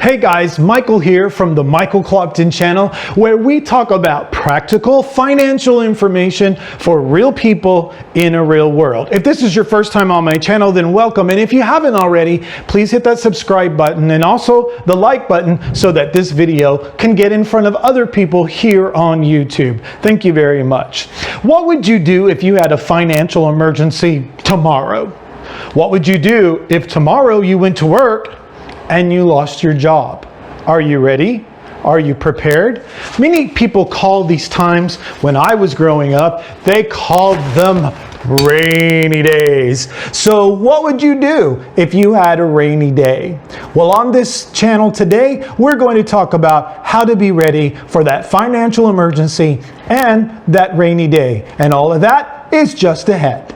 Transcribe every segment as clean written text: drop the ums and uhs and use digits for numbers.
Hey guys, Michael here from the Michael Clopton channel, where we talk about practical financial information for real people in a real world. If this is your first time on my channel, then welcome. And if you haven't already, please hit that subscribe button and also the like button so that this video can get in front of other people here on YouTube. Thank you very much. What would you do if you had a financial emergency tomorrow? What would you do if tomorrow you went to work and you lost your job? Are you ready? Are you prepared? Many people call these times, when I was growing up, they called them rainy days. So what would you do if you had a rainy day? Well, on this channel today, we're going to talk about how to be ready for that financial emergency and that rainy day. And all of that is just ahead.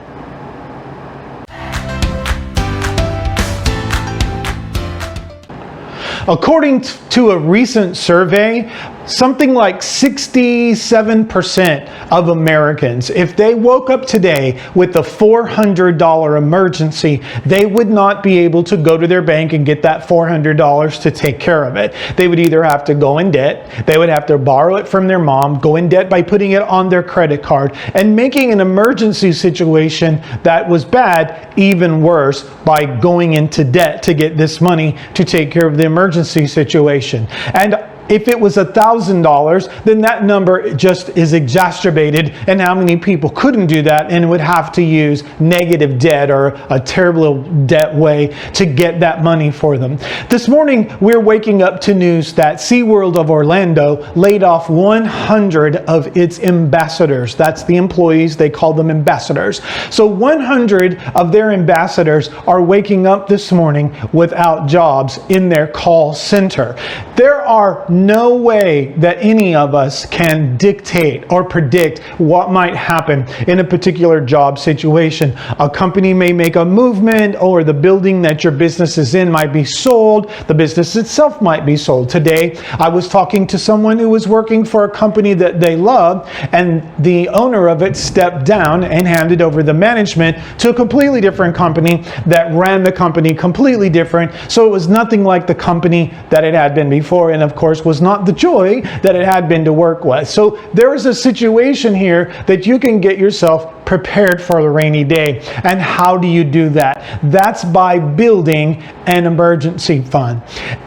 According to a recent survey, something like 67% of Americans, if they woke up today with a $400 emergency, they would not be able to go to their bank and get that $400 to take care of it. They would either have to go in debt, they would have to borrow it from their mom, go in debt by putting it on their credit card, and making an emergency situation that was bad even worse by going into debt to get this money to take care of the emergency situation. And if it was $1,000, then that number just is exacerbated, and how many people couldn't do that and would have to use negative debt or a terrible debt way to get that money for them. This morning, we're waking up to news that SeaWorld of Orlando laid off 100 of its ambassadors. That's the employees, they call them ambassadors. So 100 of their ambassadors are waking up this morning without jobs in their call center. There are no way that any of us can dictate or predict what might happen in a particular job situation. A company may make a movement, or the building that your business is in might be sold. The business itself might be sold. Today, I was talking to someone who was working for a company that they loved, and the owner of it stepped down and handed over the management to a completely different company that ran the company completely different. So it was nothing like the company that it had been before, and of course was not the joy that it had been to work with. So there is a situation here that you can get yourself prepared for the rainy day. And how do you do that? That's by building an emergency fund.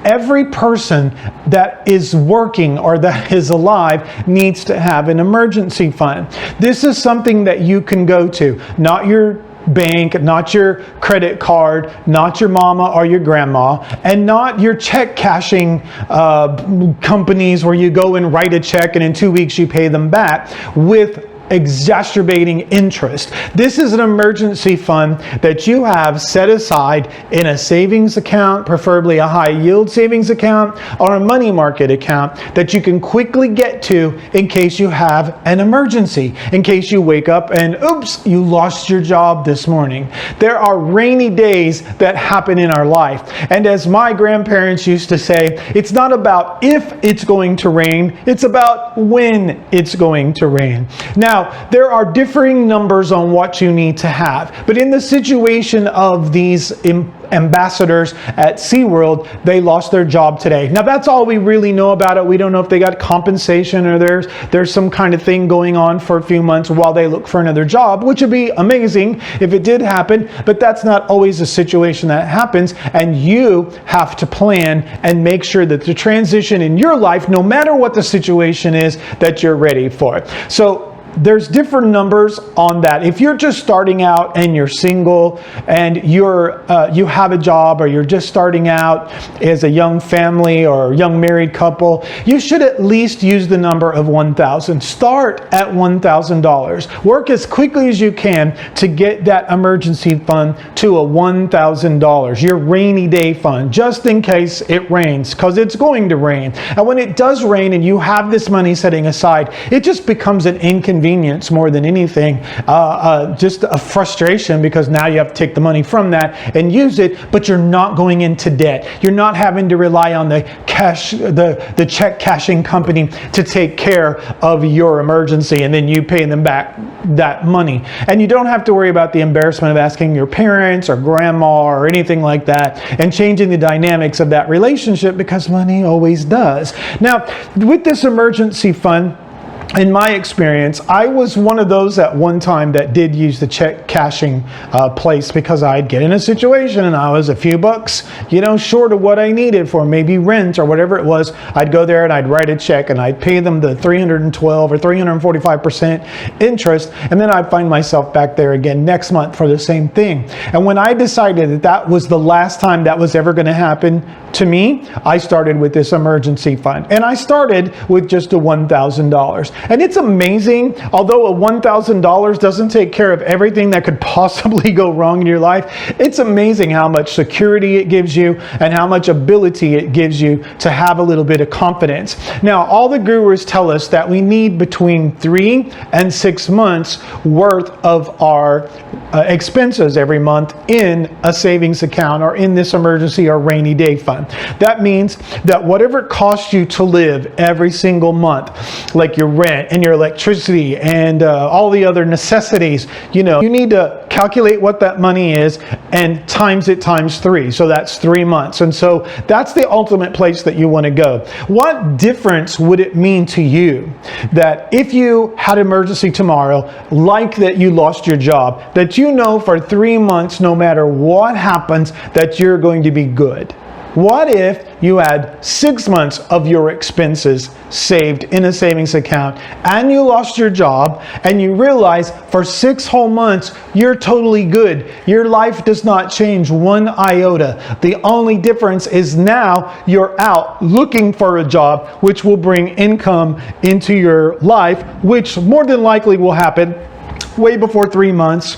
Every person that is working or that is alive needs to have an emergency fund. This is something that you can go to, not your bank, not your credit card, not your mama or your grandma, and not your check cashing companies where you go and write a check and in 2 weeks you pay them back with exacerbating interest. This is an emergency fund that you have set aside in a savings account, preferably a high yield savings account or a money market account that you can quickly get to in case you have an emergency, in case you wake up and oops, you lost your job this morning. There are rainy days that happen in our life. And as my grandparents used to say, it's not about if it's going to rain, it's about when it's going to rain. Now, there are differing numbers on what you need to have, but in the situation of these ambassadors at SeaWorld, they lost their job today. Now that's all we really know about it. We don't know if they got compensation or there's some kind of thing going on for a few months while they look for another job, which would be amazing if it did happen, but that's not always a situation that happens, and you have to plan and make sure that the transition in your life, no matter what the situation is, that you're ready for it. So there's different numbers on that. If you're just starting out and you're single and you have a job, or you're just starting out as a young family or young married couple, you should at least use the number of $1,000. Start at $1,000. Work as quickly as you can to get that emergency fund to a $1,000, your rainy day fund, just in case it rains, because it's going to rain. And when it does rain and you have this money setting aside, it just becomes an inconvenience inconvenience more than anything, just a frustration, because now you have to take the money from that and use it, but you're not going into debt. You're not having to rely on the check cashing company to take care of your emergency, and then you pay them back that money. And you don't have to worry about the embarrassment of asking your parents or grandma or anything like that, and changing the dynamics of that relationship, because money always does. Now, with this emergency fund, in my experience, I was one of those at one time that did use the check cashing place, because I'd get in a situation and I was a few bucks, short of what I needed for maybe rent or whatever it was. I'd go there and I'd write a check and I'd pay them the 312 or 345% interest, and then I'd find myself back there again next month for the same thing. And when I decided that that was the last time that was ever going to happen to me, I started with this emergency fund, and I started with just a $1,000. And it's amazing, although a $1,000 doesn't take care of everything that could possibly go wrong in your life, it's amazing how much security it gives you and how much ability it gives you to have a little bit of confidence. Now, all the gurus tell us that we need between 3 and 6 months worth of our expenses every month in a savings account or in this emergency or rainy day fund. That means that whatever it costs you to live every single month, like your rent and your electricity and all the other necessities, you need to calculate what that money is and times it times 3. So that's 3 months. And so that's the ultimate place that you want to go. What difference would it mean to you that if you had an emergency tomorrow, like that you lost your job, that for 3 months, no matter what happens, that you're going to be good? What if you had 6 months of your expenses saved in a savings account, and you lost your job, and you realize for 6 whole months you're totally good? Your life does not change one iota. The only difference is now you're out looking for a job, which will bring income into your life, which more than likely will happen way before 3 months,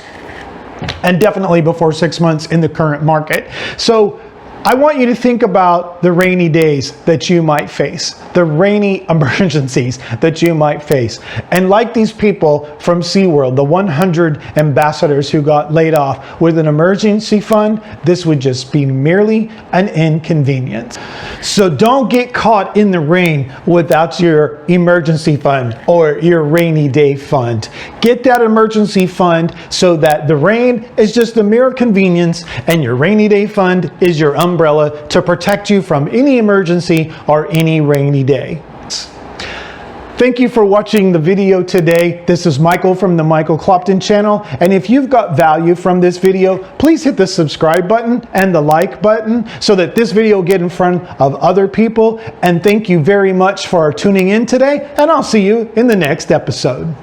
and definitely before 6 months in the current market. So I want you to think about the rainy days that you might face, the rainy emergencies that you might face. And like these people from SeaWorld, the 100 ambassadors who got laid off, with an emergency fund, this would just be merely an inconvenience. So don't get caught in the rain without your emergency fund or your rainy day fund. Get that emergency fund so that the rain is just a mere convenience, and your rainy day fund is your umbrella to protect you from any emergency or any rainy day. Thank you for watching the video today. This is Michael from the Michael Clopton channel. And if you've got value from this video, please hit the subscribe button and the like button so that this video will get in front of other people. And thank you very much for tuning in today, and I'll see you in the next episode.